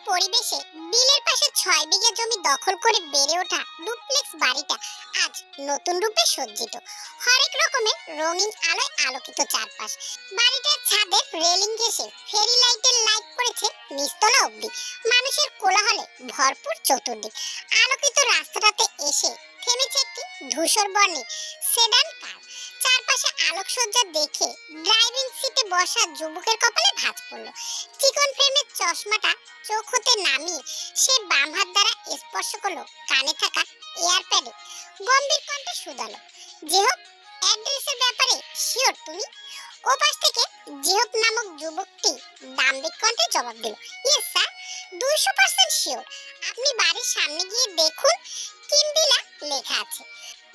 পরিবেশে বিলের পাশে 6 বিঘা জমি দখল করে বেড়ে ওঠা ডুপ্লেক্স বাড়িটা আজ নতুন রূপে সজ্জিত। হরেক রকমের রঙিন আলোয় আলোকিত চারপাশ। বাড়িটার ছাদের রেলিং ঘেঁষে ফেরি লাইটের লাইট পড়েছে নিচতলা অবধি। মানুষের কোলাহলে ভরপুর চতুর্দিক। আলোকিত রাস্তাটাতে এসে থেমেছে একটি ধূসর বর্ণের সেডান কার। চারপাশে আলোকসজ্জা দেখে ড্রাইভিং সিটে বসা যুবকের কপালে ভাঁজ পড়ল। চিকন ফ্রেমের চশমাটা চোখ হতে নামিয়ে সে বাম হাত দ্বারা স্পর্শ করলো কানে থাকা এয়ারপ্যাডে। গম্ভীর কণ্ঠে শুধালো, জেহব, অ্যাড্রেসের ব্যাপারে শিওর তুমি? ওপাশ থেকে জেহব নামক যুবকটি দাম্ভিক কণ্ঠে জবাব দিল, ইয়েস স্যার, 200% শিওর। আপনি বাড়ির সামনে গিয়ে দেখুন, কিমবিলা লেখা আছে।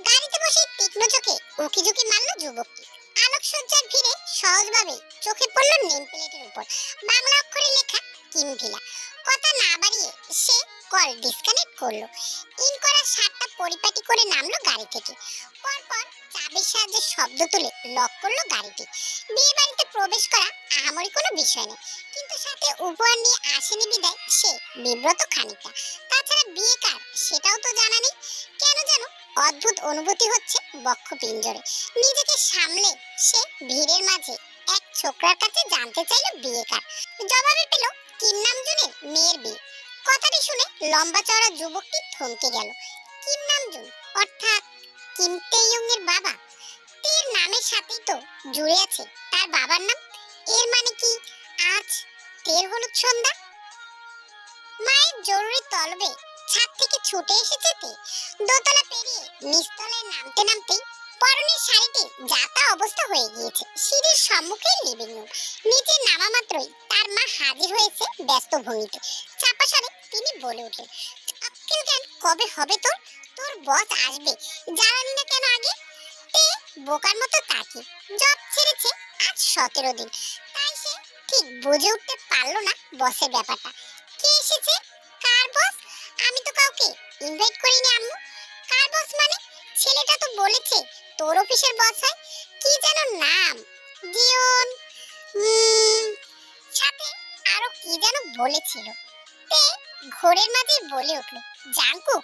গাড়িতে বসে তীক্ষ্ণ চোখে উকিঝুঁকি মারল যুবকটি। আলোকসজ্জার ভিড়ে সহজভাবে চোখে পড়ল নেম প্লেটের উপর বাংলা অক্ষরে লেখা কিমভিলা। কথা না বাড়িয়ে সে কল ডিসকানেক্ট করলো। ইন করা শার্টটা পরিপাটি করে নামলো গাড়ি থেকে। পরপর চাবির সাহায্যে শব্দ তুলে লক করলো গাড়িটি। বিয়ে বাড়িতে প্রবেশ করা আহামরি কোনো বিষয় নয়, কিন্তু সাথে উপহার নিয়ে আসেনি বিদায় সে বিব্রত খানিকটা। তাছাড়া বিয়ে কার সেটাও তো জানা নেই। কেন যেন অদ্ভুত অনুভূতি হচ্ছে বক্ষ পিঞ্জরে। নিজেকে সামলে সে ভিড়ের মাঝে এক ছোকরার কাছে জানতে চাইল বিয়ে কার। জবাবে পেল কিম নামজুনের মেয়ের বিয়ে। কথাটি শুনে লম্বা চওড়া যুবকটি থমকে গেল। কিম নামজুন অর্থাৎ কিম তেইয়ং এর বাবা? তের নামের সাথেই তো জুড়ে আছে তার বাবার নাম। এর মানে কি আজ তের হলুদ সন্ধ্যা? মায়ের জরুরি তলবে ছাদ থেকে ছুটে এসেছে তে। দোতলা পেরিয়ে নিচতলায় নামতে নামতেই পরনের শাড়িটি যাতা অবস্থা হয়ে গিয়েছে। সিঁড়ির সম্মুখে লিভিং রুম। নিচে নামা মাত্রই তার মা হাজির হয়েছে ব্যস্ত ভঙ্গিতে। চাপা স্বরে তিনি বলে উঠলেন, আক্কেল জ্ঞান কবে হবে তোর? তোর বস আসবে, জ্বালানি না কেন আগে? তে বোকার মতো তাকিয়ে জব ছেড়েছে আজ 17 দিন, তাই সে ঠিক বুঝে উঠতে পারলো না বসের ব্যাপারটা। কে এসেছে? কার বস? আমি তো কাউকে ইনভাইট করিনি আম্মু। কার বস মানে? ছেলেটা তো বলেছে তোর অফিসের বস হয়। কি যেন নাম, জিওন, সাথে আরো কি যেন বলেছিল। তে ঘোরের মাঝে বলে উঠলো, জাঙ্কু।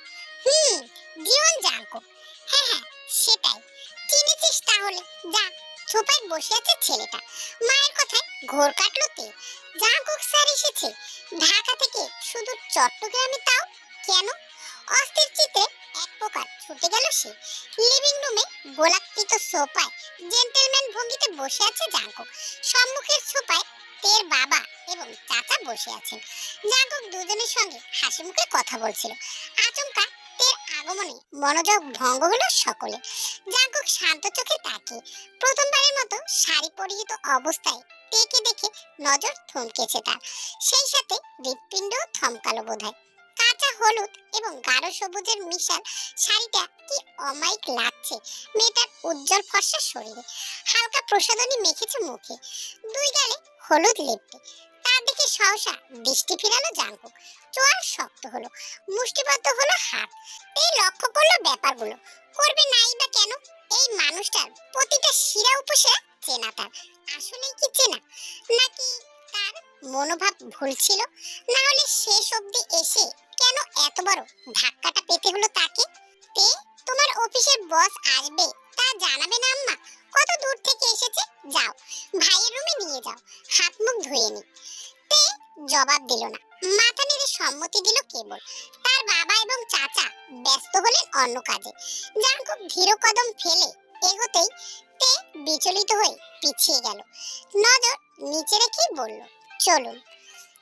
জিওন জাঙ্কু। হ্যাঁ হ্যাঁ, সেটাই। চিনেছিস তাহলে? যা, সোফায় বসে আছে ছেলেটা। মায়ের কথায় ঘোর কাটলো তে। জাঙ্কুক স্যার এসেছে ঢাকা থেকে, শুধু চট্টগ্রামে, তাও কেন? অস্থির চিত্তে এক প্রকার ছুটে গেল সে। লিভিং রুমে গোলাকৃত সোফায় জেন্টলম্যান ভঙ্গিতে বসে আছে জাঙ্কুক। সম্মুখের সোফায় তের বাবা এবং চাচা বসে আছেন। জাঙ্কুক দুজনের সঙ্গে হাসি মুখে কথা বলছিল। আচমকা তের আগমনে মনোযোগ ভঙ্গ হলো সকলে। জাঙ্কুক শান্ত চোখে তাকিয়ে প্রথমবারের মতো শাড়ি পরিহিত অবস্থায় তেকে দেখে নজর থমকেছে তার। সেই সাথে হৃৎপিণ্ডও থমকালো বোধহয়। কাঁচা হলুদ এবং গাঢ় সবুজের মিশাল শাড়িটা কি অমায়িক লাগছে মেয়েটার উজ্জ্বল ফর্সা শরীরে। হালকা প্রসাধনী মেখেছে মুখে, দুই গালে হলুদ লেপ্টে। তার দিকে সহসা দৃষ্টি ফিরালো জাঙ্কুক। চোয়াল শক্ত হলো, মুষ্টিবদ্ধ হলো হাত। এই লক্ষ্য করলো ব্যাপারগুলো। করবে নাই বা কেন? এই মানুষটার প্রতিটা শিরা উপশিরা চেনা তার। আসলেই কি চেনা, নাকি তার মনোভাব ভুল ছিল? না হলে শেষ অবধি এসে কেন এত বড় ধাক্কাটা পেতে হলো তাকে? তে, তোমার অফিসের বস আসবে তা জানাবে না আম্মা? কত দূর থেকে এসেছে, যাও ভাইয়ের রুমে নিয়ে যাও, হাত মুখ ধুয়ে নি। তে জবাব দিল না, মাথা নেড়ে সম্মতি দিল কেবল। তার বাবা এবং চাচা ব্যস্ত হলেন অন্য কাজে। জাঙ্কুক ধীর কদম ফেলে এগোতেই তে বিচলিত হয়ে পিছিয়ে গেল। নজর নিচে রেখেই বলল, চলুন।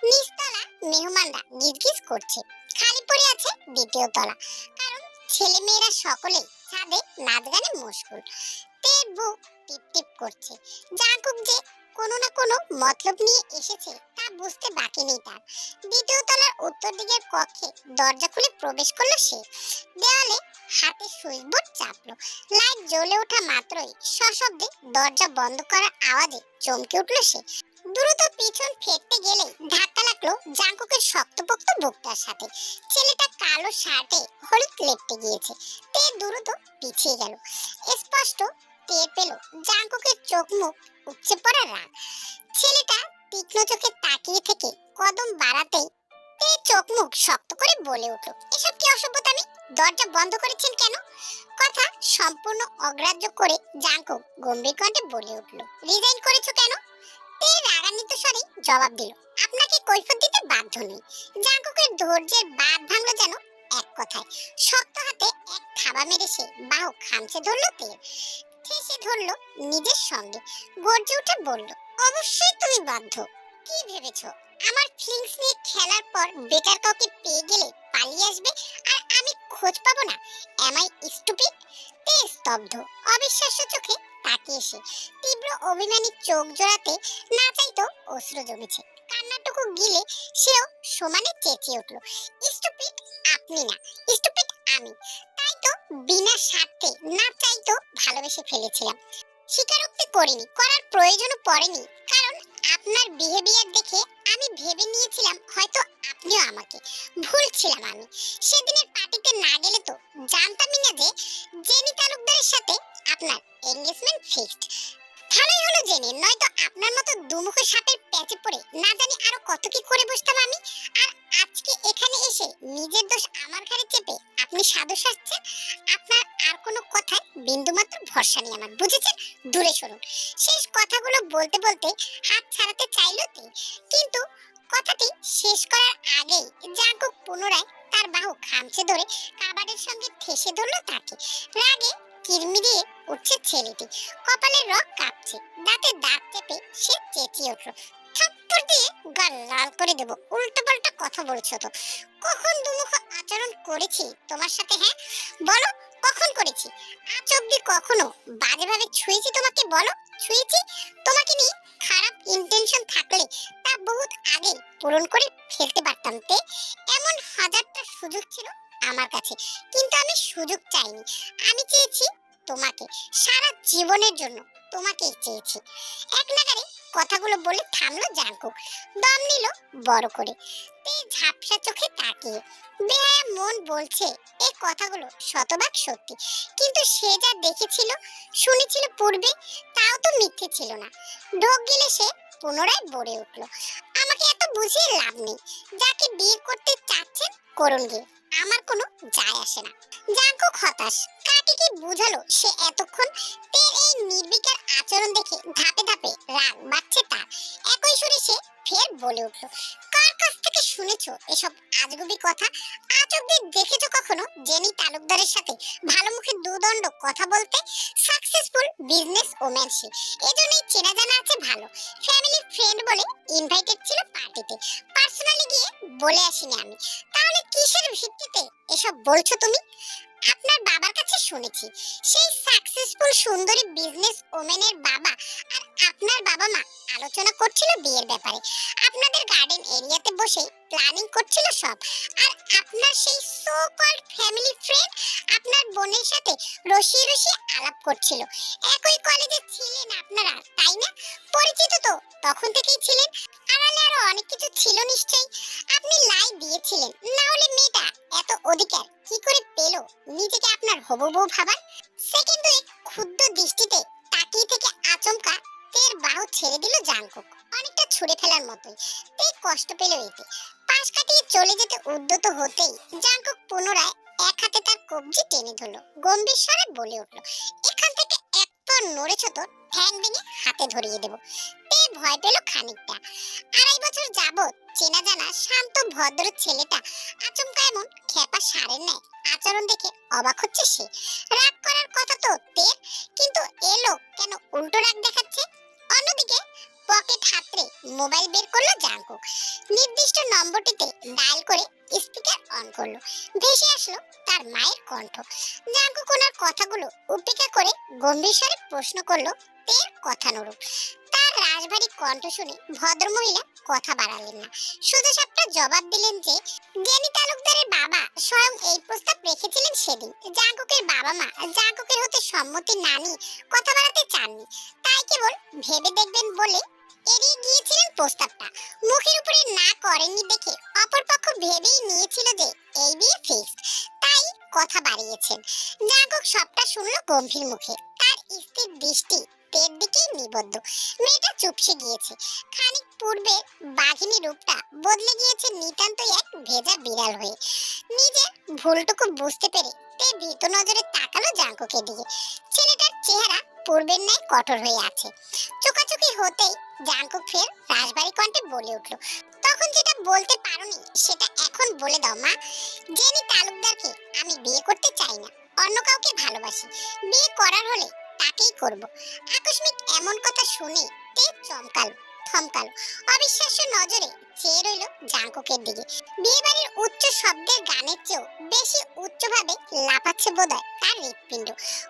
নিচতলা মেহমানরা গিজগিজ করছে। খালি পড়ে আছে দ্বিতীয় তলা, কারণ ছেলে মেয়েরা সকলেই ছাদে নাচ গানে মশগুল। তের বুক টিপ টিপ করছে। জাঙ্কুক যে কোনো না কোনো মতলব নিয়ে এসেছে তা বুঝতে বাকি নেই তার। দ্বিতীয় তলার উত্তর দিকের কক্ষে দরজা খুলে প্রবেশ করলো সে। দেওয়ালে হাতে সুইচ বোর্ড চাপলো। লাইট জ্বলে ওঠা মাত্রই সশব্দে দরজা বন্ধ করার আওয়াজে চমকে উঠলো সে। দ্রুত পিছন ফেরতে গেলে ধাক্কা লাগলো জাঙ্কুকের শক্তপোক্ত বুকটার সাথে। ছেলেটা কালো শার্টে হলুদ লেপ্টে গিয়েছে। তে দ্রুত পিছিয়ে গেল। স্পষ্ট টের পেল জাঙ্কুকের চোখ মুখ উপচে পড়া রাগ। ছেলেটা তীক্ষ্ণ চোখে তাকিয়ে থেকে কদম বাড়াতেই তে চোখ মুখ শক্ত করে বলে উঠল, এসব কি অসভ্যতামি? দরজা বন্ধ করেছেন কেন? কথা সম্পূর্ণ অগ্রাহ্য করে জাঙ্কুক গম্ভীর কণ্ঠে বলে উঠল, রিজাইন করেছো কেন? তে রাগান্বিত স্বরে জবাব দিল, আপনাকে কৈফিয়ত দিতে বাধ্য নই। জাঙ্কুকের ধৈর্যের বাঁধ ভাঙলো যেন এক কথায়। শক্ত হাতে এক থাবা মেরে সে বাহু খামচে ধরলো তের। ঠেসে ধরলো নিজের সঙ্গে, গর্জে উঠে বলল, অবশ্যই তুমি বাধ্য। কি ভেবেছো আমার ফিলিংস নিয়ে খেলার পর বেটার কাউকে পেয়ে গেলে পালিয়ে আসবে আর আমি খোঁজ পাবো না? Am I stupid? তে স্তব্ধ, অবিশ্বাস্য চোখে তাকিয়ে সে। তীব্র অভিমানী চোখ জোড়াতে না চাইতো অশ্রু জমেছে। কান্নাটুকু গিলে সেও সমানে চেঁচিয়ে উঠল, স্টুপিড আপনি না, স্টুপিড আমি। তাই তো বিনা স্বার্থে না চাইতো ভালোবেসে ফেলেছিলাম। স্বীকারোক্তি করিনি, করার প্রয়োজনও পড়েনি, কারণ আপনার বিহেভিয়ার দেখে আমি ভেবে নিয়েছিলাম হয়তো আপনিও আমাকে। ভুল ছিলাম আমি। সেদিনের পার্টিতে না গেলে তো জানতামই না যে জেনি তালুকদারের সাথে আপনার এনগেজমেন্ট ফিক্সড। ভালোই হলো জেনে, নয়তো আপনার মতো দুমুখো সাপের প্যাচে পড়ে না জানি আরো কত কি করে বসতাম আমি। আর আজকে এখানে এসে নিজের দোষ আমার ঘাড়ে চেপে আপনি সাধু সাজছেন। আপনার আর কোনো কথায় বিন্দুমাত্র ভরসা নেই আমার, বুঝেছেন? দূরে সরুন। শেষ কথাগুলো বলতে বলতে হাত ছাড়াতে চাইলো তে, কিন্তু কথাটি শেষ করার আগেই জাঙ্কুক পুনরায় তার বাহু খামচে ধরে কাবাডের সঙ্গে ঠেসে ধরলো তাকে। রাগে কিরমিরিয়ে উঠছে ছেলেটি, কপালের রগ কাঁপছে, দাঁতে দাঁত চেপে সে চেঁচিয়ে উঠল, থাপ্পড় দিয়ে গাল লাল করে দেবো, উল্টো পাল্টা কথা বলছো তো। কখন দুমুখ আচরণ করেছি তোমার সাথে? হ্যাঁ বলো, কখন করেছি? আজ অব্দি কখনো বাজেভাবে ছুঁয়েছি তোমাকে? বলো ছুঁয়েছি? তোমাকে নিয়ে খারাপ ইন্টেনশন থাকলে তা বহুত আগে পূরণ করে ফেলতে পারতাম তে। এমন হাজারটা সুযোগ ছিল আমার কাছে, কিন্তু আমি সুযোগ চাইনি। আমি চেয়েছি তোমাকে, সারা জীবনের জন্য তোমাকেই চেয়েছি। এক নাগারে কথাগুলো বলে থামলো জাঙ্কুক, দম নিল বড় করে। তে ঝাপসা চোখে তাকিয়ে, বেহায়া মন বলছে এই কথাগুলো শতভাগ সত্যি, কিন্তু সে যা দেখেছিল শুনেছিল পূর্বে তাও তো মিথ্যে ছিল না। ঢোক গিলে সে পুনরায় বলে উঠল, আমাকে এত বুঝিয়ে লাভ নেই। যাকে বিয়ে করতে চাচ্ছেন করুন গিয়ে, আমার কোনো যায় আসে না। জাঙ্কুক হতাশ, কাকে কি বুঝালো সে এতক্ষণ? তের এই নির্বিকার আচরণ দেখে ধাপে ধাপে রাগ বাড়ছে তার। একই সুরে সে ফের বলে উঠল, কার কাছ থেকে শুনেছো এসব আজগুবি কথা? আজ অব্দি দেখেছো কখনো জেনি তালুকদারের সাথে ভালো মুখে দুদণ্ড কথা বলতে? সাকসেসফুল বিজনেস ওম্যান সে, এজন্যই চেনা জানা আছে ভালো। ফ্যামিলি ফ্রেন্ড বলে ইনভাইটেড ছিল পার্টিতে, পার্সোনালি গিয়ে বলে আসিনি আমি। তাহলে কিসের ভিত্তিতে এসব বলছো তুমি? আপনার বাবার কাছে শুনেছি, সেই সাকসেসফুল সুন্দরী বিজনেস ওমেনের বাবা আর আপনার বাবা মা আলোচনা করছিল বিয়ের ব্যাপারে। আপনাদের গার্ডেন এরিয়াতে বসে প্ল্যানিং করছিল সব। আর আপনার সেই সো কল্ড ফ্যামিলি ফ্রেন্ড আপনার বোনের সাথে রসিয়ে রসিয়ে আলাপ করছিল। একই কলেজে ছিলেন আপনারা, তাই না? পরিচিত তো তখন থেকেই ছিলেন। আড়ালে আরো অনেক কিছু ছিল নিশ্চয়ই। আপনি লাই দিয়েছিলেন, না হলে মেয়েটা এত অধিকার কি করে পেল নিজেকে আপনার হবু বউ ভাবার? সেকেন্ড দুই ক্ষুদ্র দৃষ্টিতে তাকিয়ে থেকে আচমকা তের বাহু ছেড়ে দিল জাঙ্কুক, অনেকটা ছুঁড়ে ফেলার মতোই। তে কষ্ট পেল এতে। পাশ কাটিয়ে চলে যেতে উদ্যত হতেই জাঙ্কুক পুনরায় এক হাতে তার কবজি টেনে ধরল, গম্ভীর স্বরে বলে উঠল, এখান থেকে এক পা নড়েছ তো ঠ্যাং ভেঙে হাতে ধরিয়ে দেব। তে ভয় পেল খানিকটা। 2.5 বছর যাবত চেনা জানা শান্ত ভদ্র ছেলেটা আচমকা এমন খেপা সারের ন্যায় আচরণ দেখে অবাক হচ্ছে সে। রাগ করার কথা তো তের, কিন্তু এলো কেন উল্টো রাগ দেখাচ্ছে? অন্যদিকে পকেট হাতড়ে মোবাইল বের করলো জাঙ্কুক, নির্দিষ্ট নম্বরটিতে ডায়াল করে স্পিকার অন করলো। ভেসে আসলো তার মায়ের কণ্ঠ। জাঙ্কুক ওনার কথাগুলো উপেক্ষা করে গম্ভীর স্বরে প্রশ্ন করলো তের কথানুরূপ। তার রাশভারী কণ্ঠ শুনে ভদ্রমহিলা কথা বাড়ালেন না, সোজা সাপটা জবাব দিলেন যে জেনি তালুকদারের বাবা স্বয়ং এই প্রস্তাব রেখেছিলেন সেদিন। জাঙ্কুকের বাবা মা জাঙ্কুকের হতে সম্মতি না নিয়ে কথা বাড়াতে চাননি, তাই কেবল ভেবে দেখবেন বলে এড়িয়ে গিয়েছিলেন প্রস্তাবটা। মুখের উপরে না করেননি দেখে অপরপক্ষ ভেবেই নিয়েছিল যে এই বিয়ে ফিক্সড, তাই কথা বাড়িয়েছেন। জাঙ্কুক সবটা শুনলো গম্ভীর মুখে। তার স্থির দৃষ্টি তের দিকেই নিবদ্ধ। মেয়েটা চুপসে গিয়েছে। খানিক পূর্বে বাঘিনী রূপটা বদলে গিয়েছে নিতান্তই এক ভেজা বিড়াল হয়ে। নিজের ভুলটুকু বুঝতে পেরে তে ভীত নজরে তাকালো জাঙ্কুকের দিকে। ছেলেটার চেহারা পূর্বের ন্যায় কঠোর হয়ে আছে। চোখাচোখি হতেই জাঙ্কুক ফের রাশভারী কণ্ঠে বলে উঠল, তখন যেটা বলতে পারোনি সেটা এখন বলে দাও মা। জেনি তালুকদারকে আমি বিয়ে করতে চাই না, অন্য কাউকে ভালোবাসি। বিয়ে করার হলে তাকেই করব। আকস্মিক এমন কথা শুনে তে চমকালো, থমকালো, অবিশ্বাস্য নজরে চেয়ে রইল জাঙ্কুকের দিকে। বিয়ে বাড়ির উচ্চ শব্দের গানের চেয়েও বেশি উচ্চভাবে লাফাচ্ছে বোধহয় তার হৃৎপিণ্ড।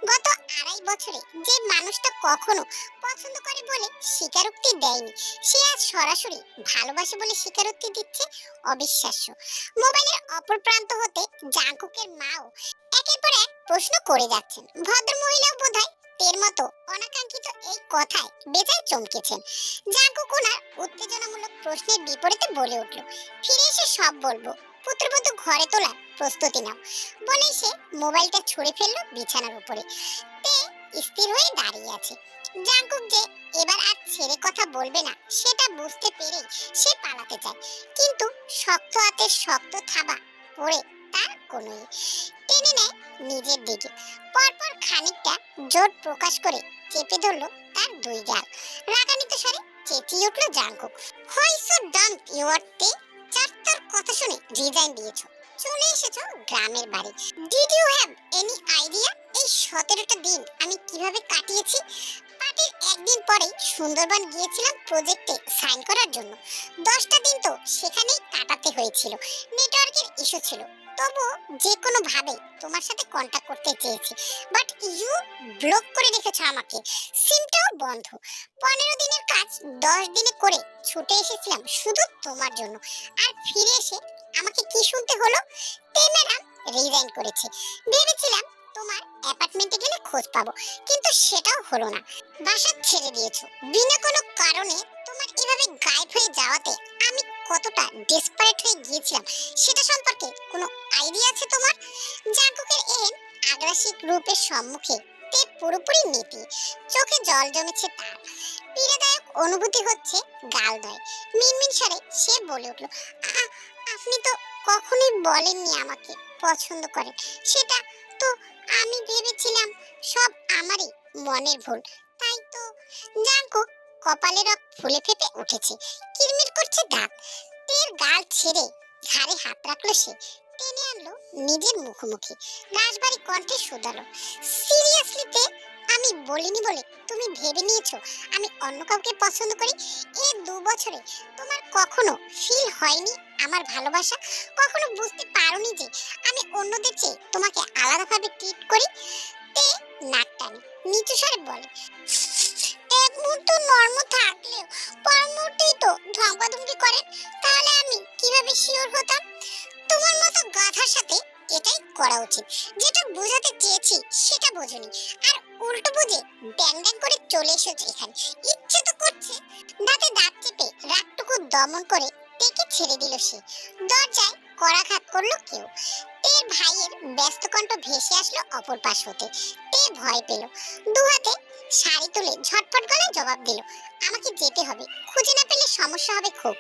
গত 2.5 বছরে যে মানুষটা কখনো পছন্দ করে বলে স্বীকারোক্তি দেয়নি, সে আজ সরাসরি ভালোবাসে বলে স্বীকারোক্তি দিচ্ছে। অবিশ্বাস্য। মোবাইলের অপর প্রান্ত হতে জাঙ্কুকের মাও একের পর এক প্রশ্ন করে যাচ্ছেন। ভদ্র মহিলাও বোধহয় তের মতো অনাকাঙ্ক্ষিত এই কথায় বেজায় চমকেছেন। জাঙ্কুক ওনার উত্তেজনামূলক প্রশ্নের বিপরীতে বলে উঠল, ফিরে এসে সব বলবো, পুত্রবধূ ঘরে তোলার প্রস্তুতি নাও। বলেই সে মোবাইলটা ছুঁড়ে ফেললো বিছানার উপরে। তে স্থির হয়ে দাঁড়িয়ে আছে। জাঙ্কুক যে এবার আর ছেড়ে কথা বলবে না সেটা বুঝতে পেরেই সে পালাতে চায়, কিন্তু শক্ত হাতের শক্ত থাবা পড়ে তার কোনোই টেনে নেয় নিজের দিকে। পরপর খানিকটা জোর প্রকাশ করে চেপে ধরলো তার 2 গাল। রাগান্বিত স্বরে চেঁচিয়ে উঠল Jungkook, why so dumb you are তে? চারটার কথা শুনে রিজাইন দিয়েছো, চলে এসেছো গ্রামের বাড়ি। Did you have any idea এই 17টা দিন আমি কিভাবে কাটিয়েছি? পার্টির একদিন পরে সুন্দরবন গিয়েছিলাম প্রজেক্টে সাইন করার জন্য। 10টা দিন তো সেখানেই কাটাতে হয়েছিল। নেটওয়ার্কের ইস্যু ছিল, তবু যে কোনো ভাবে তোমার সাথে কন্টাক্ট করতে চেয়েছি, বাট ইউ ব্লক করে রেখেছো আমাকে। সিমটাও বন্ধ। 15 দিনের কাজ 10 দিনে করে ছুটে এসেছিলাম শুধু তোমার জন্য, আর ফিরে এসে আমাকে কি শুনতে হলো? তে ম্যাডাম রিজাইন করেছে। ভেবেছিলাম তোমার অ্যাপার্টমেন্টে গেলে খোঁজ পাবো, কিন্তু সেটাও হলো না। বাসা ছেড়ে দিয়েছো বিনা কোনো কারণে। তোমার এভাবে গায়েব হয়ে যাওয়াতে আমি কতটা ডেসপারেট হয়ে গিয়েছিলাম সেটা সম্পর্কে কোনো আইডিয়া আছে তোমার? জাঙ্কুকের এই আগ্রাসিক রূপের সম্মুখে তে পুরোপুরি নীতি। চোখে জল জমেছে তার। পীড়াদায়ক অনুভূতি হচ্ছে গালদয়। মিনমিন স্বরে সে বলে উঠল, আপনি তো কখনোই বলেননি আমাকে পছন্দ করেন। সেটা তো আমি ভেবেছিলাম সব আমারই মনের ভুল। তাই তো। জাঙ্কুক কপালে রক ফুলে ফেপে উঠেছে, কিরমির করছে দাঁত। তের গাল ছেড়ে ঘাড়ে হাত রাখলো সে, টেনে আনলো নিজের মুখোমুখি। রাশভারী কণ্ঠে শুধালো, সিরিয়াসলি তে? আমি বলিনি বলে তুমি ভেবে নিয়েছো আমি অন্য কাউকে পছন্দ করি? এই 2 বছরে তোমার কখনো ফিল হয়নি আমার ভালোবাসা? কখনো বুঝতে পারোনি যে আমি অন্যদের চেয়ে তোমাকে আলাদাভাবে ট্রিট করি? তে নাক টানে নিচু স্বরে বলে, এক মুহূর্ত নর্ম থাকলেও পর মুহূর্তেই তো ধমকাধমকি করেন। তাহলে আমি কিভাবে শিওর হতাম? তোমার মতো গাধার সাথে এটাই করা উচিত। যেটা বোঝাতে চেয়েছি সেটা বোঝনি, আর উল্টো বুঝে ড্যাং ড্যাং করে চলে এসেছো এখানে। ইচ্ছে তো করছে। দাঁতে দাঁত চেপে রাগটুকু দমন করে টেকে ছেড়ে দিল সে। দরজায় করাঘাত করলো কেউ। তের ভাইয়ের ব্যস্ত কণ্ঠ ভেসে আসলো অপর পাশ হতে। তে ভয় পেল। 2 হাতে শাড়ি তুলে ঝটপট গলায় জবাব দিল, আমাকে যেতে হবে, খুঁজে না পেলে সমস্যা হবে খুব।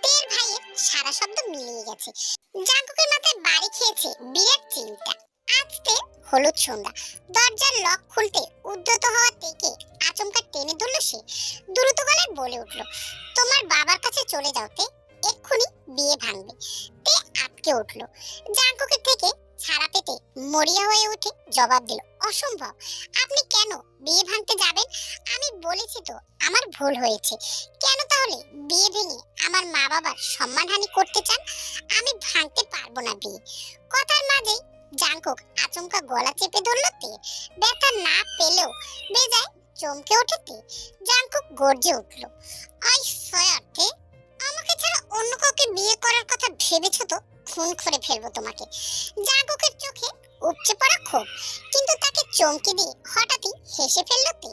তের ভাইয়ের সারা শব্দ মিলিয়ে গেছে। জাঙ্কুকের মাথায় বাড়ি খেয়েছে বিরাট চিন্তা। আজকে হলুদ সন্ধ্যা। দরজার লক খুলতে উদ্যত হওয়া থেকে আচমকা টেনে ধরল সে। দ্রুত গলায় বলে উঠল, তোমার বাবার কাছে চলে যাও তে, এক্ষুনি বিয়ে ভাঙবে। তে আটকে উঠল। জাঙ্কুকের থেকে ছাড়া পেতে মরিয়া হয়ে উঠে জবাব দিল, অসম্ভব। আপনি কেন বিয়ে ভাঙতে যাবেন? আমি বলেছি তো আমার ভুল হয়েছে। কেন তাহলে বিয়ে ভেঙে আমার মা বাবার সম্মানহানি করতে চান? আমি ভাঙতে পারবো না বিয়ে। কথার মাঝেই জাঙ্কুক আচমকা গলা চেপে ধরল তে। ব্যথা না পেলেও বেজায় চমকে ওঠে তে। জাঙ্কুক গর্জে উঠল, আই সয়ার তে, আমাকে ছাড়া অন্য কাউকে বিয়ে করার কথা ভেবেছো তো খুন করে ফেলবো তোমাকে। জাঙ্কুকের চোখে উপচে পড়া ক্ষোভ, কিন্তু তাকে চমকে দিয়ে হঠাৎই হেসে ফেলল তে।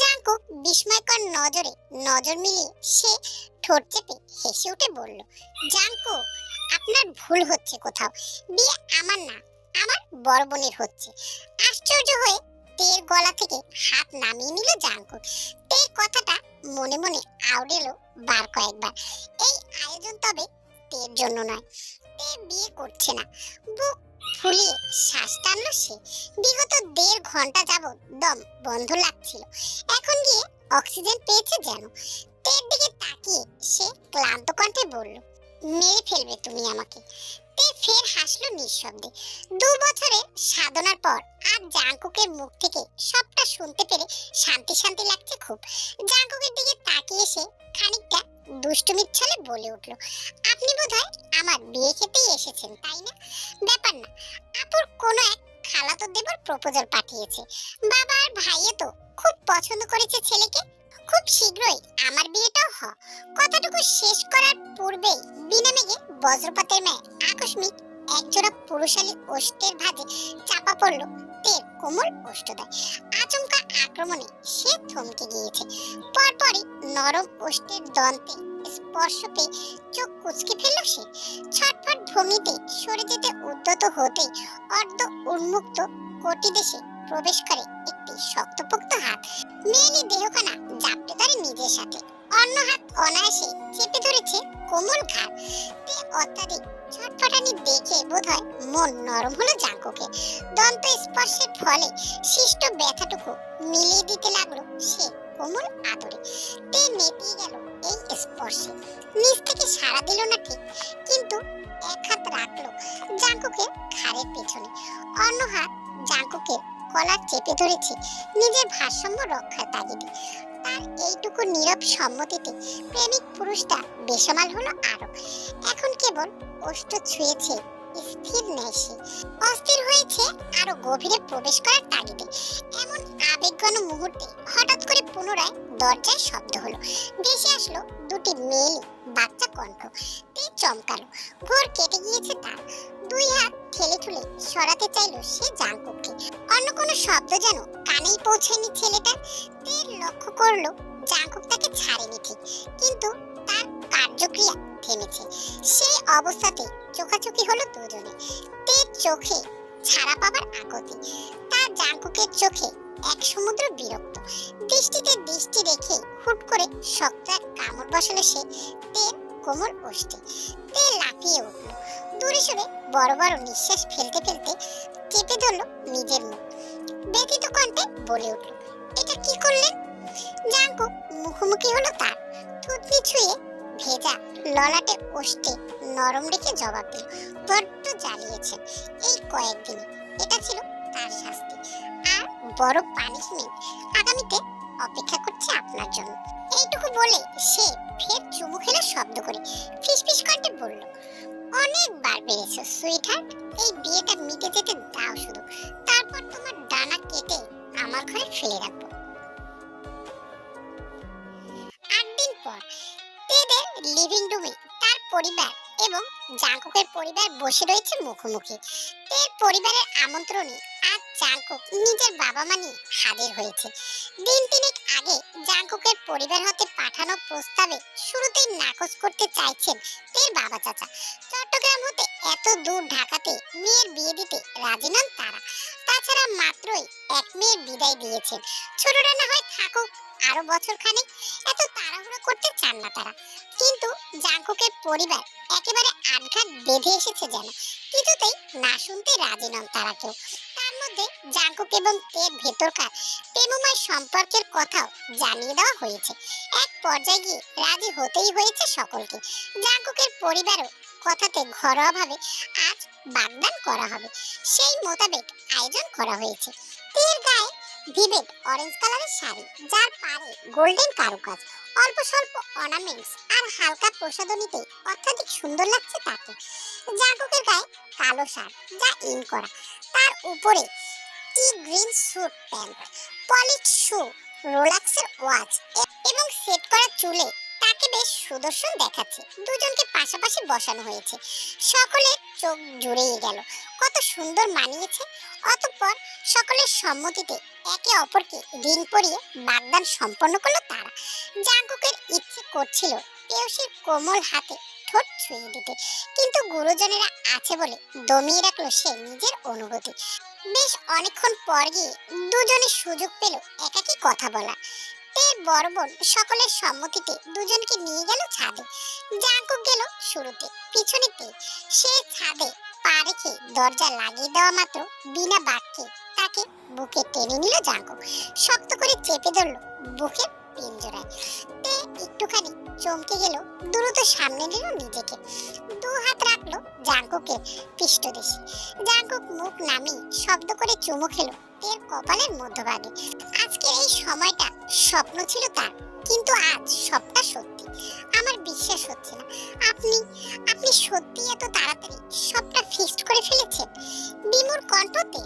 জাঙ্কুক বিস্ময়কর নজরে নজর মিলিয়ে সে ঠোঁট চেপে হেসে উঠে বলল, জাঙ্কুক আপনার ভুল হচ্ছে কোথাও। বিয়ে আমার না, আমার বড় বোনের হচ্ছে। আশ্চর্য হয়ে তের গলা থেকে হাত নামিয়ে নিল জাঙ্কুক। তে কথাটা মনে মনে আউড়েলো বার কয়েকবার। এই আয়োজন তবে তের জন্য নয়। তে বিয়ে করছে না। বুক ফুলিয়ে শ্বাস টানলো সে। বিগত 1.5 ঘন্টা যাবৎ দম বন্ধ লাগছিল, এখন গিয়ে অক্সিজেন পেয়েছে যেন। তের দিকে তাকিয়ে সে ক্লান্ত কণ্ঠে বলল, মেরে ফেলবে তুমি আমাকে। তে ফের হাসলো নিঃশব্দে। 2 বছরের সাধনার পর আজ জাঙ্কুকের মুখ থেকে সবটা শুনতে পেরে শান্তি শান্তি লাগছে খুব। জাঙ্কুকের দিকে তাকিয়ে সে খানিকটা দুষ্টুমির ছলে বলে উঠল, আপনি বোধহয় আমার বিয়ে খেতেই এসেছেন তাই না? ব্যাপার না, আপুর কোনো এক খালাতো দেবর প্রপোজাল পাঠিয়েছে। বাবা আর ভাইয়ে তো খুব পছন্দ করেছে ছেলেকে। খুব শীঘ্রই আমার বিয়েটাও কথাটুকু শেষ করার পূর্বেই বিনা মেঘে বজ্রপাতের ন্যায় আকস্মিক একজোড়া পুরুষালী ওষ্ঠের ভাঁজে চাপা পড়ল তের কোমল ওষ্ঠদ্বয়। আচমকা আক্রমণে সে থমকে গিয়েছে। পরপরই নরম ওষ্ঠের দন্তে স্পর্শ পেয়ে চোখ কুঁচকে ফেলল সে। ছটফট ভঙ্গিতে সরে যেতে উদ্যত হতেই অর্ধ উন্মুক্ত কোটি দেশে প্রবেশ করে একটি শক্তপোক্ত হাত। মেয়েলি দেহখানা জাপটে ধরে নিজের সাথে, অন্য হাত অনায়াসে চেপে ধরেছে কোমল ঘাড়। তে অত্যাধিক ছটফটানি দেখে বোধহয় মন নরম হলো জাঙ্কুকে। দন্ত স্পর্শের ফলে সৃষ্ট ব্যথাটুকু মিলিয়ে দিতে লাগলো সে কোমল আদরে। তে নেতিয়ে গেল এই স্পর্শে। নিজ থেকে সাড়া দিল না ঠিক, কিন্তু এক হাত রাখলো জাঙ্কুকের ঘাড়ের পেছনে, অন্য হাত জাঙ্কুকের কলার চেপে ধরেছে নিজের ভারসাম্য রক্ষার তাগিদে। তার এইটুকু নীরব সম্মতিতে প্রেমিক পুরুষটা বেসামাল হলো আরো। এখন কেবল ওষ্ঠ ছুঁয়েছে, স্থির নেই সে। অস্থির হয়েছে আরো গভীরে প্রবেশ করার তাগিদে। এমন আবেগঘন মুহূর্তে হঠাৎ করে পুনরায় দরজায় শব্দ হলো। ভেসে আসলো দুটি মেয়েলি বাচ্চা কণ্ঠ। তে চমকালো, ভোর কেটে গিয়েছে তার। 2 হাত ঠেলে ঠুলে সরাতে চাইলো সে জাঙ্কুককে। অন্য কোনো শব্দ যেন কানেই পৌঁছায়নি ছেলেটার। তে লক্ষ্য করলো জাঙ্কুক তাকে ছাড়েনি ঠিক, কিন্তু তার কার্যক্রিয়া থেমেছে। সেই অবস্থাতে চোখাচোখি হলো দুজনে। তের চোখে ছাড়া পাবার আকতি, তার জাঙ্কুকের চোখে এক সমুদ্র বিরক্ত। দৃষ্টিতে দৃষ্টি রেখে হুট করে শক্ত এক কামড় বসালো সে তের কোমল ওষ্ঠে। তে লাফিয়ে উঠল, দূরে সরে বড় বড় নিঃশ্বাস ফেলতে ফেলতে চেপে ধরলো নিজের মুখ। ব্যথিত কণ্ঠে বলে উঠল, এটা কি করলেন? জাঙ্কুক মুখোমুখি হলো তার। থুতনি ছুঁয়ে ভেজা ললাটে ওষ্ঠে নরম রেখে জবাব দিল, বড্ড জ্বালিয়েছেন এই কয়েকদিনে। এটা ছিল তার শাস্তি, আর বড় পানিশমেন্ট আগামীতে অপেক্ষা করছে আপনার জন্য। এইটুকু বলে সে ফের চুমু খেলো শব্দ করে। ফিসফিস কণ্ঠে বলল, অনেকবার বেড়েছো সুইটহার্ট, এই বিয়েটা মিটে যেতে দাও শুধু, তারপর তোমার ডানা কেটে আমার ঘরে ফেলে রাখবো। 8 দিন পর তেদের লিভিং রুমে তার পরিবার এবং জাঙ্কুকের পরিবার বসে রয়েছে মুখোমুখি। তের পরিবারের আমন্ত্রণে আজ জাঙ্কুক নিজের বাবা মা নিয়ে হাজির হয়েছে। দিন 3 আগে জাঙ্কুকের পরিবার হতে পাঠানো প্রস্তাবে শুরুতেই নাকচ করতে চাইছেন তের বাবা চাচা। চট্টগ্রাম হতে এত দূর ঢাকাতে মেয়ের বিয়ে দিতে রাজি নন তারা। তাছাড়া মাত্রই এক মেয়ের বিদায় দিয়েছেন, ছোটরা না হয় থাকুক আরো বছর খানেক, এত তাড়াহুড়ো করতে চান না তারা। কিন্তু জাঙ্কুকের পরিবার একেবারে আটঘাট বেঁধে এসেছে যেন, কিছুতেই না শুনতে রাজি নন তারা কেউ। তার মধ্যে জাঙ্কুক এবং তের ভেতরকার প্রেমময় সম্পর্কের কথাও জানিয়ে দেওয়া হয়েছে। এক পর্যায়ে গিয়ে রাজি হতেই হয়েছে সকলকে। জাঙ্কুকের পরিবারও কথাতে ঘরোয়াভাবে আজ বাগদান করা হবে, সেই মোতাবেক আয়োজন করা হয়েছে। তের গায়ে ভিভেড অরেঞ্জ কালারের শাড়ি, যার পাড়ে গোল্ডেন কারুকাজ, অল্প স্বল্প অর্নামেন্টস আর হালকা প্রসাধনীতে অত্যাধিক সুন্দর লাগছে তাকে। জাঙ্কুকের গায়ে কালো শার্ট যা ইন করা, তার উপরে টি green suit pant, polish shoe, রোলাক্সের ওয়াচ এবং সেট করা চুলে তাকে বেশ সুদর্শন দেখাচ্ছে। দুজনকে পাশাপাশি বসানো হয়েছে, সকলের চোখ জুড়িয়ে গেল, কত সুন্দর মানিয়েছে। অতঃপর সকলের সম্মতিতে একে অপরকে রিং পরিয়ে বাগদান সম্পন্ন করলো তারা। জাঙ্কুকের ইচ্ছে করছিল প্রেয়সীর কোমল হাতে ঠোঁট ছুঁয়ে দিতে, কিন্তু গুরুজনেরা আছে বলে দমিয়ে রাখলো সে নিজের অনুভূতি। বেশ অনেকক্ষণ পর গিয়ে দুজনে সুযোগ পেল একাকী কথা বলা। তের বড় বোন সকলের সম্মতিতে দুজনকে নিয়ে গেল ছাদে। জাঙ্কুক গেল শুরুতে, পিছনে তে। সে ছাদে পা রেখে দরজা লাগিয়ে দেওয়া মাত্র বিনা বাক্যে তাকে বুকে টেনে নিল জাঙ্কুক, শক্ত করে চেপে ধরল বুকের পিঞ্জরায়। তে একটুখানি চমকে গেল, দ্রুত সামনে নিল নিজেকে, দু হাত রাখলো জাঙ্কুকের পৃষ্ঠদেশে। জাঙ্কুক মুখ নামিয়ে শব্দ করে চুমু খেলো তের কপালের মধ্যভাগে। আজকের এই সময়টা স্বপ্ন ছিল তার, কিন্তু আজ সবটা সত্যি। আমার বিশ্বাস হচ্ছে না, আপনি আপনি সত্যি এত তাড়াতাড়ি সবটা ফিক্সড করে ফেলেছেন। বিমুর কণ্ঠতে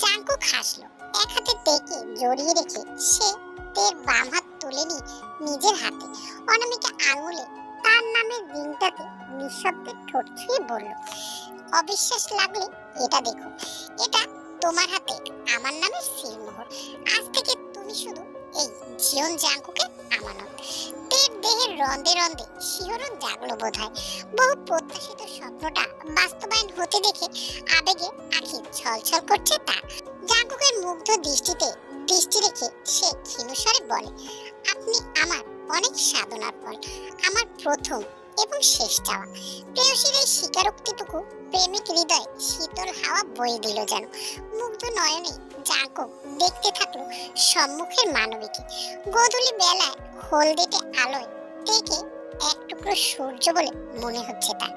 জাঙ্কুক হাসলো, এক হাতে তেকে জড়িয়ে রেখে সে তের বাম হাত তুলে নিয়ে নিজের হাতে অনামিকা আঙুলে তার নামের রিংটাতে নিঃশব্দে ঠোঁট ছুঁয়ে বলল, অবিশ্বাস লাগলে এটা দেখো, এটা তোমার হাতে আমার নামের সিলমোহর। আজ থেকে তুমি শুধু এই জিওন জাঙ্কুকের আমানত। তের দেহের রন্ধে রন্ধে শিহরণ জাগলো বোধহয়। বহু প্রত্যাশিত স্বপ্নটা বাস্তবায়ন হতে দেখে আবেগে আঁখি ছলছল করছে তার। জাঙ্কুকের মুগ্ধ দৃষ্টিতে দৃষ্টি রেখে সে ক্ষীণস্বরে বলে, আপনি আমার অনেক সাধনার ফল, আমার প্রথম এবং শেষ চাওয়া। প্রেয়সীর এই স্বীকারোক্তিটুকু প্রেমিক হৃদয় শীতল হাওয়া বয়ে দিল যেন। মুগ্ধ নয়নে জাঙ্কুক দেখতে থাকলো সম্মুখের মানবীকে। গোধূলি বেলায় হলদেটে আলোয় তেকে এক টুকরো সূর্য বলে মনে হচ্ছে তার।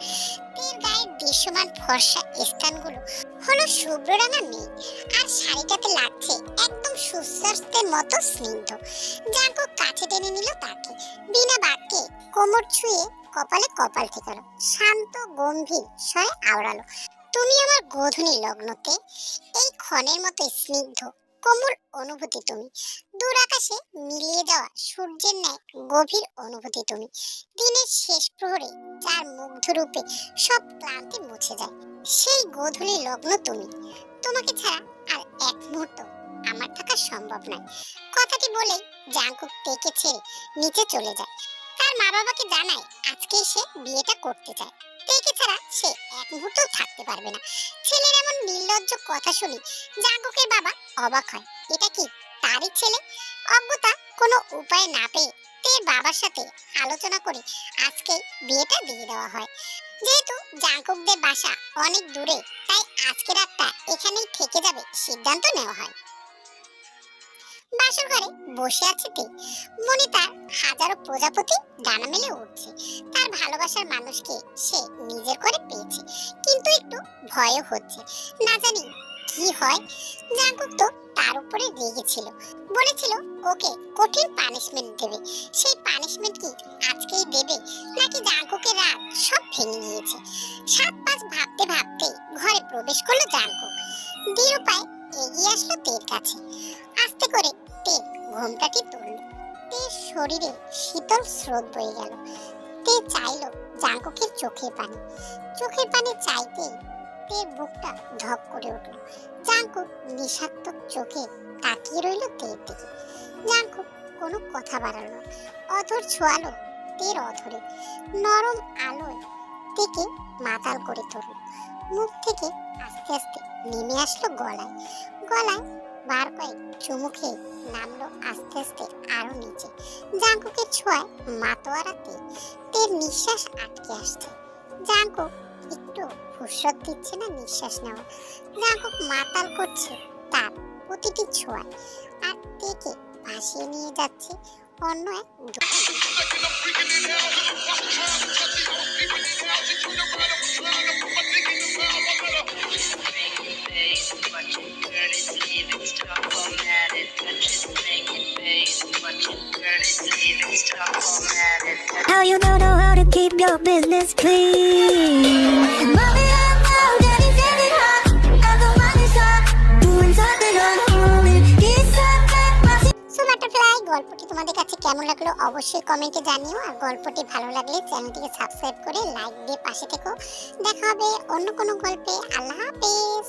তের গায়ের দৃশ্যমান ফর্সা স্থানগুলো হলো শুভ্র রাঙা মেঘ, আর শাড়িটাতে লাগছে একদম সূর্যাস্তের মতো স্নিগ্ধ। জাঙ্কুক কাছে টেনে নিল তাকে, বিনা বাক্যে কোমর ছুঁয়ে কপালে কপাল ঠেকালো, শান্ত গম্ভীর স্বরে আওড়ালো, তুমি আমার গোধূলি লগ্নতে। এই ক্ষণের মতো স্নিগ্ধ কোমল অনুভূতি তুমি, দূর আকাশে মিলিয়ে যাওয়া সূর্যের ন্যায় গভীর অনুভূতি তুমি, দিনের শেষ প্রহরে যার মুগ্ধ রূপে সব ক্লান্তি মুছে যায়, সেই গোধূলি লগ্ন তুমি। তোমাকে ছাড়া আর এক মুহূর্ত আমার থাকা সম্ভব নয়। কথাটি বলেই জাঙ্কুক তেকে ছেড়ে নিচে চলে যায়। তার মা বাবাকে জানায় আজকে সে বিয়েটা করতে চায়, তেকে ছাড়া সে এক মুহূর্ত থাকতে পারবে না। ছেলের এমন নির্লজ্জ কথা শুনে জাঙ্কুকের বাবা অবাক হয়, এটা কি তারই ছেলে? অজ্ঞতা কোনো উপায় না পেয়ে তের বাবার সাথে আলোচনা করে আজকে বিয়েটা দিয়ে দেওয়া হয়। যেহেতু জাঙ্কুকদের বাসা অনেক দূরে, তাই আজকে রাতটা এখানেই থেকে যাবে সিদ্ধান্ত নেওয়া হয়। বাসর ঘরে বসে আছে তে, মনে তার হাজারো প্রজাপতি ডানা মেলে উঠছে। তার ভালোবাসার মানুষকে সে নিজের করে পেয়েছে, কিন্তু একটু ভয়ও হচ্ছে, না জানি কি হয়। জাঙ্কুক তো তার উপরে রেগেছিল, বলেছিল ওকে কঠিন পানিশমেন্ট দেবে। সেই পানিশমেন্ট কি আজকেই দেবে, নাকি জাঙ্কুকের রাগ সব ভেঙে গিয়েছে? 7-5 ভাবতে ভাবতে ঘরে প্রবেশ করলো জাঙ্কুক। দৃঢ় পায়ে এগিয়ে আসলো তের কাছে, আস্তে করে তে ঘোমটাটি তুলল। তের শরীরে শীতল স্রোত বয়ে গেল। তে চাইলো জাঙ্কুকের চোখের পানি, চোখের পানি চাইতেই তের বুকটা ধক করে উঠল। জাঙ্কুক নিঃস্বার্থক চোখে তাকিয়ে রইল তের দিকে। জাঙ্কুক কোনো কথা বাড়ালো না, অধর ছোঁয়ালো তের অধরে, নরম আলোয় তেকে মাতাল করে তুলল। মুখ থেকে আস্তে আস্তে নেমে আসলো গলায়, গলায় বার কয়েক চুমু খেয়ে নামলো আস্তে আস্তে আরো নিচে। জাঙ্কুকের ছোঁয়ায় মাতোয়ারাতে তের নিঃশ্বাস আটকে আসছে। জাঙ্কুক একটু ফুসরত দিচ্ছে না নিঃশ্বাস নেওয়া। জাঙ্কুক মাতাল করছে তার প্রতিটি ছোঁয়ায়, আর তেকে ভাসিয়ে নিয়ে যাচ্ছে অন্য এক How you don't know how to keep your business clean? Mommy, I'm out, daddy's getting hot, and the money's hot, doing something unholy. He's so butterfly গল্পটি তোমাদের কাছে কেমন লাগলো অবশ্যই কমেন্টে জানিও। আর গল্পটি ভালো লাগলে চ্যানেলটিকে সাবস্ক্রাইব করে লাইক দিয়ে পাশে থেকো। দেখা হবে অন্য কোনো গল্পে। আল্লাহ হাফেজ।